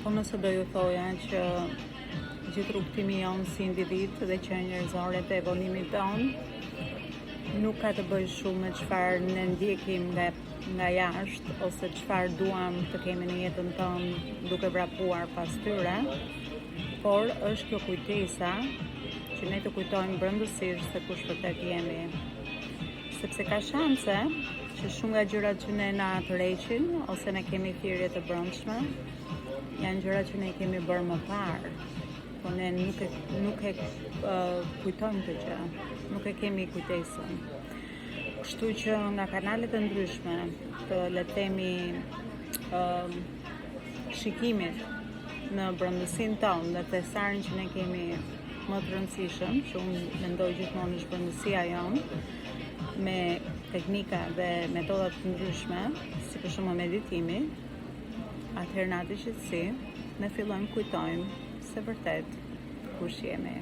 Po nëse do ju thoja që gjithë rrugtimi jonë si individ dhe që njerëzore të evolumit tonë nuk ka të bëjë shumë me çfarë ne ndjekim nga jashtë ose çfarë duam të kemi në jetën tonë duke vrapuar pas tyre, por është kjo kujtesa që ne të kujtojmë brëndësisht se kush vërtet jemi. Sepse ka shanse që shumë nga gjërat që ne na tërheqin ose ne kemi thirrje të brendshme janë gjëra që ne i kemi bërë më parë, po ne nuk e kujtojmë këtë gjë, nuk e kemi kujtesën. Kështu që nga kanalet e ndryshme të le të themi shikimit në brendësinë tonë dhe thesarin që ne kemi më të rëndësishëm, që unë mendoj gjithmonë është brendësia jonë, me teknika dhe metodat të ndryshme, si për shembull meditimi, atëherë në atë qetësi ne fillojmë kujtojmë se vërtet kush jemi.